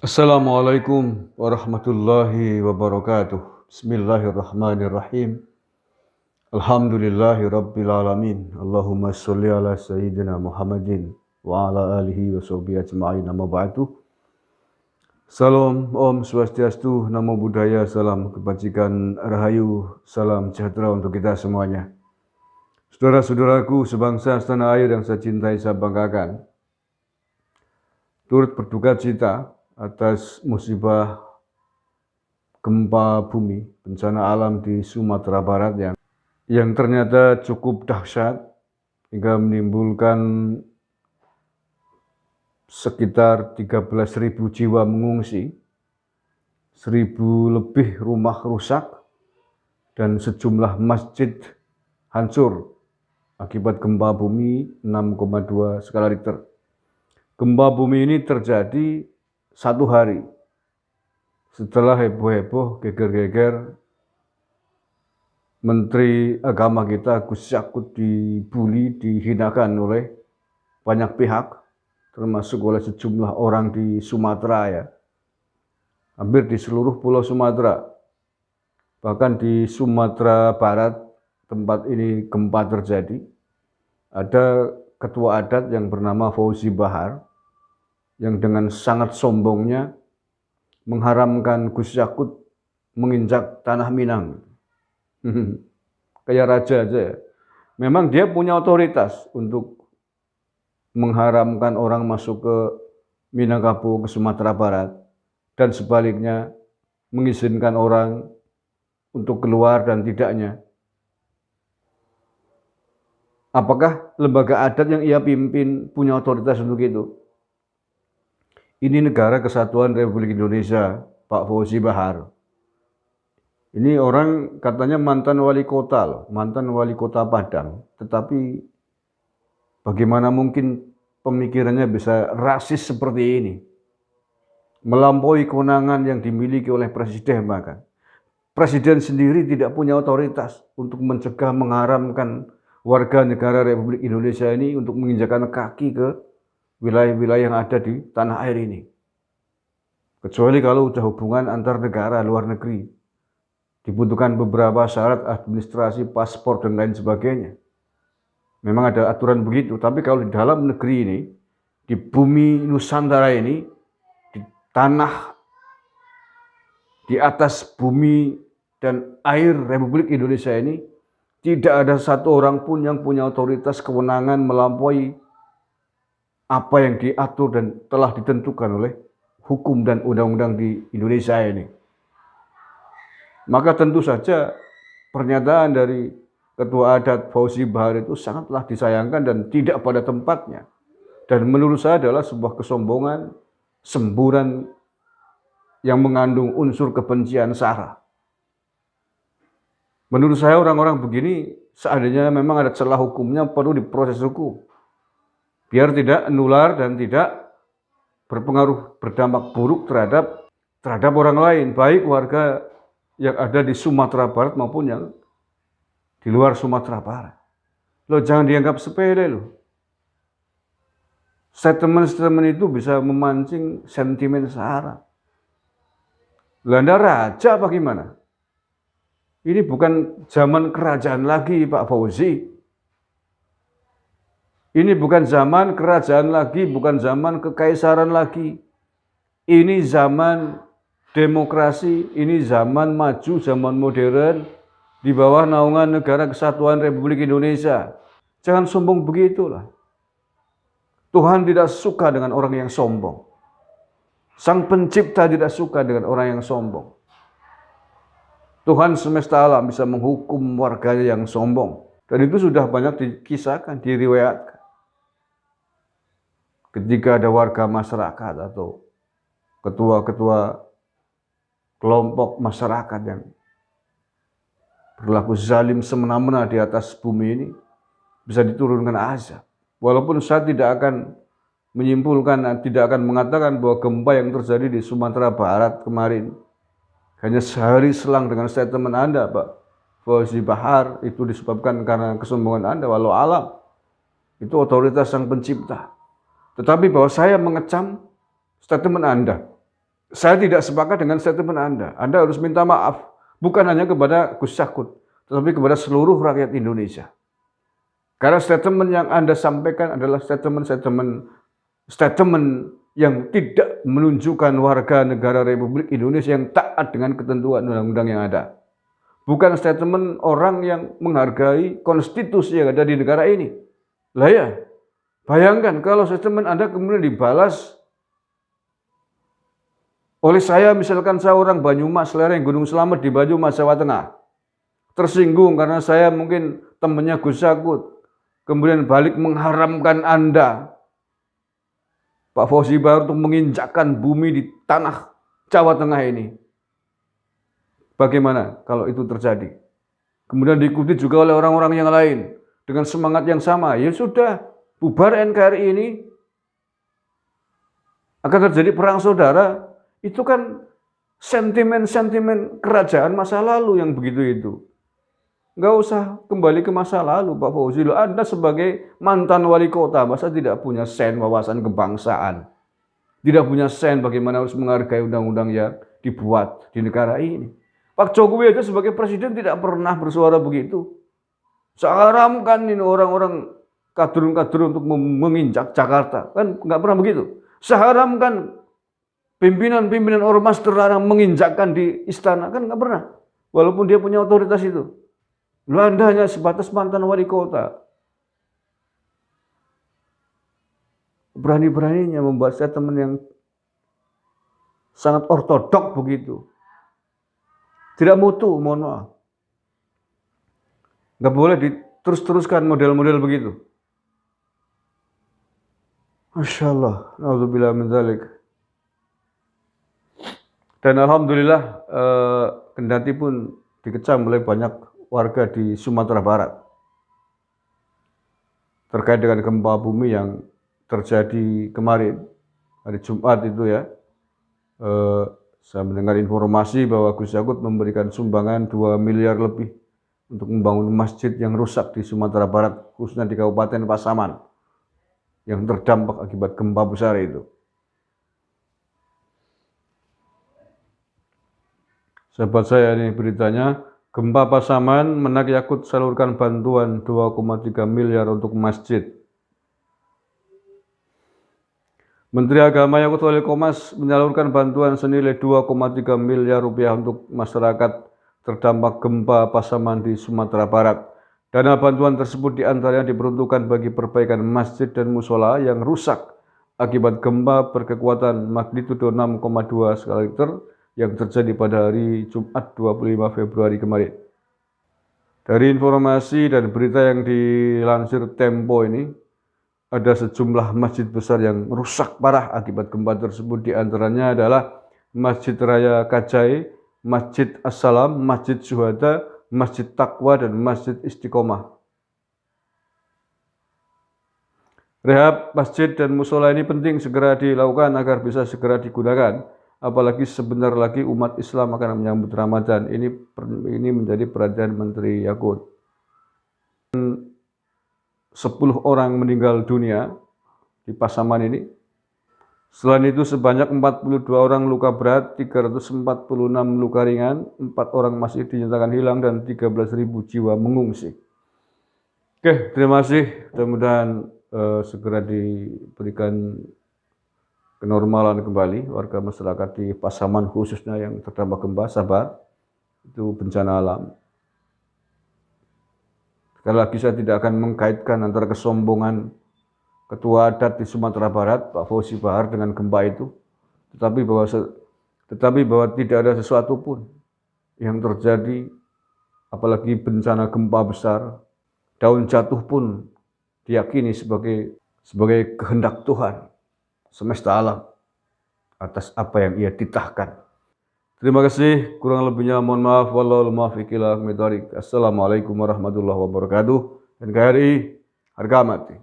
Assalamualaikum warahmatullahi wabarakatuh. Bismillahirrahmanirrahim. Alhamdulillahi rabbil alamin. Allahumma sholli ala sayyidina Muhammadin wa ala alihi wa sahbihi ajma'in. Amma ba'du. Salam, Om Swastiastu, Namo Buddhaya, salam kebajikan rahayu, salam sejahtera untuk kita semuanya. Saudara-saudaraku sebangsa setanah air yang saya cintai, saya banggakan, turut berduka cita atas musibah gempa bumi, bencana alam di Sumatera Barat yang ternyata cukup dahsyat hingga menimbulkan sekitar 13.000 jiwa mengungsi, 1.000 lebih rumah rusak, dan sejumlah masjid hancur akibat gempa bumi 6,2 skala Richter. Gempa bumi ini terjadi satu hari setelah heboh-heboh, geger-geger Menteri Agama kita Gus Yakut dibully, dihinakan oleh banyak pihak, termasuk oleh sejumlah orang di Sumatera ya. Hampir di seluruh pulau Sumatera. Bahkan di Sumatera Barat, tempat ini gempa terjadi, ada ketua adat yang bernama Fauzi Bahar, yang dengan sangat sombongnya mengharamkan Gus Yakut menginjak tanah Minang. Kayak raja aja ya. Memang dia punya otoritas untuk mengharamkan orang masuk ke Minangkabau, ke Sumatera Barat, dan sebaliknya mengizinkan orang untuk keluar dan tidaknya. Apakah lembaga adat yang ia pimpin punya otoritas untuk itu? Ini negara kesatuan Republik Indonesia, Pak Fauzi Bahar. Ini orang katanya mantan wali kota loh, mantan wali kota Padang. Tetapi bagaimana mungkin pemikirannya bisa rasis seperti ini? Melampaui kewenangan yang dimiliki oleh presiden bahkan. Presiden sendiri tidak punya otoritas untuk mencegah, mengharamkan warga negara Republik Indonesia ini untuk menginjakkan kaki ke wilayah-wilayah yang ada di tanah air ini. Kecuali kalau sudah hubungan antar negara, luar negeri. Dibutuhkan beberapa syarat administrasi, paspor, dan lain sebagainya. Memang ada aturan begitu, tapi kalau di dalam negeri ini, di bumi Nusantara ini, di tanah, di atas bumi dan air Republik Indonesia ini, tidak ada satu orang pun yang punya otoritas kewenangan melampaui apa yang diatur dan telah ditentukan oleh hukum dan undang-undang di Indonesia ini. Maka tentu saja pernyataan dari Ketua Adat Fauzi Bahar itu sangatlah disayangkan dan tidak pada tempatnya. Dan menurut saya adalah sebuah kesombongan, semburan yang mengandung unsur kebencian sara. Menurut saya orang-orang begini seandainya memang ada celah hukumnya perlu diproses hukum. Biar tidak nular dan tidak berpengaruh, berdampak buruk terhadap orang lain, baik warga yang ada di Sumatera Barat maupun yang di luar Sumatera Barat. Loh, jangan dianggap sepele loh. Statement-statement itu bisa memancing sentimen sara. Anda raja apa gimana? Ini bukan zaman kerajaan lagi, Pak Fauzi. Ini bukan zaman kerajaan lagi, bukan zaman kekaisaran lagi. Ini zaman demokrasi, ini zaman maju, zaman modern, di bawah naungan Negara Kesatuan Republik Indonesia. Jangan sombong begitulah. Tuhan tidak suka dengan orang yang sombong. Sang Pencipta tidak suka dengan orang yang sombong. Tuhan semesta alam bisa menghukum warganya yang sombong. Dan itu sudah banyak dikisahkan, diriwayatkan. Ketika ada warga masyarakat atau ketua-ketua kelompok masyarakat yang berlaku zalim semena-mena di atas bumi ini, bisa diturunkan azab. Walaupun saya tidak akan menyimpulkan, tidak akan mengatakan bahwa gempa yang terjadi di Sumatera Barat kemarin hanya sehari selang dengan statement Anda, Pak Fauzi Bahar, itu disebabkan karena kesombongan Anda. Walau alam, itu otoritas Sang Pencipta. Tetapi bahwa saya mengecam statement Anda, Saya tidak sepakat dengan statement Anda. Anda harus minta maaf, bukan hanya kepada Gus Yakut, tetapi kepada seluruh rakyat Indonesia. Karena statement yang Anda sampaikan adalah statement yang tidak menunjukkan warga negara Republik Indonesia yang taat dengan ketentuan undang-undang yang ada. Bukan statement orang yang menghargai konstitusi yang ada di negara ini. Lah ya, bayangkan kalau statement Anda kemudian dibalas oleh saya, misalkan saya orang Banyumas, lereng Gunung Slamet di Banyumas, Jawa Tengah. Tersinggung karena saya mungkin temannya Gus Yakut. Kemudian balik mengharamkan Anda, Pak Fauzi Bahar, untuk menginjakkan bumi di tanah Jawa Tengah ini. Bagaimana kalau itu terjadi? Kemudian diikuti juga oleh orang-orang yang lain dengan semangat yang sama. Ya sudah, bubar NKRI ini. Akan terjadi perang saudara. Itu kan sentimen-sentimen kerajaan masa lalu yang begitu itu. Nggak usah kembali ke masa lalu, Pak Fauzi. Anda sebagai mantan wali kota, masa tidak punya sen wawasan kebangsaan? Tidak punya sen bagaimana harus menghargai undang-undang yang dibuat di negara ini. Pak Jokowi aja sebagai presiden tidak pernah bersuara begitu. Seharamkan ini orang-orang kadrun-kadrun untuk menginjak Jakarta. Kan nggak pernah begitu. Seharamkan pimpinan-pimpinan ormas terlarang menginjakkan di istana. Kan nggak pernah. Walaupun dia punya otoritas itu. Anda hanya sebatas mantan wali kota. Berani-beraninya membuat statement yang sangat ortodok begitu. Tidak mutu, mohon maaf. Nggak boleh diterus-teruskan model-model begitu. Masya Allah, na'udzubillah min dzalik. Dan alhamdulillah, kendati pun dikecam oleh banyak warga di Sumatera Barat terkait dengan gempa bumi yang terjadi kemarin, hari Jumat itu ya. Saya mendengar informasi bahwa Gus Yakut memberikan sumbangan 2 miliar lebih untuk membangun masjid yang rusak di Sumatera Barat, khususnya di Kabupaten Pasaman, yang terdampak akibat gempa besar itu. Sahabat saya, ini beritanya, gempa Pasaman, Menak Yakut salurkan bantuan 2,3 miliar untuk masjid. Menteri Agama Yakut Walil Qomas menyalurkan bantuan senilai 2,3 miliar rupiah untuk masyarakat terdampak gempa Pasaman di Sumatera Barat. Dana bantuan tersebut diantaranya diperuntukkan bagi perbaikan masjid dan musola yang rusak akibat gempa berkekuatan magnitudo 6,2 skala Richter yang terjadi pada hari Jumat 25 Februari kemarin. Dari informasi dan berita yang dilansir Tempo ini, ada sejumlah masjid besar yang rusak parah akibat gempa tersebut. Di antaranya adalah Masjid Raya Kajai, Masjid Assalam, Masjid Syuhada, Masjid Taqwa, dan Masjid Istiqomah. Rehab masjid dan musola ini penting segera dilakukan agar bisa segera digunakan. Apalagi sebentar lagi umat Islam akan menyambut Ramadan. Ini menjadi perhatian Menteri Yakut. 10 orang meninggal dunia di Pasaman ini. Selain itu sebanyak 42 orang luka berat, 346 luka ringan, 4 orang masih dinyatakan hilang, dan 13.000 jiwa mengungsi. Oke, terima kasih. Mudah-mudahan segera diberikan kenormalan kembali warga masyarakat di Pasaman khususnya yang terdampak gempa. Sabar, itu bencana alam. Sekali lagi saya tidak akan mengkaitkan antara kesombongan Ketua Adat di Sumatera Barat, Pak Fauzi Bahar, dengan gempa itu. Tetapi bahwa tidak ada sesuatu pun yang terjadi, apalagi bencana gempa besar, daun jatuh pun diyakini sebagai kehendak Tuhan semesta alam atas apa yang ia titahkan. Terima kasih, kurang lebihnya mohon maaf. Wallahul muwaffiq ila aqwamit thoriq. Assalamualaikum warahmatullahi wabarakatuh. NKRI harga mati.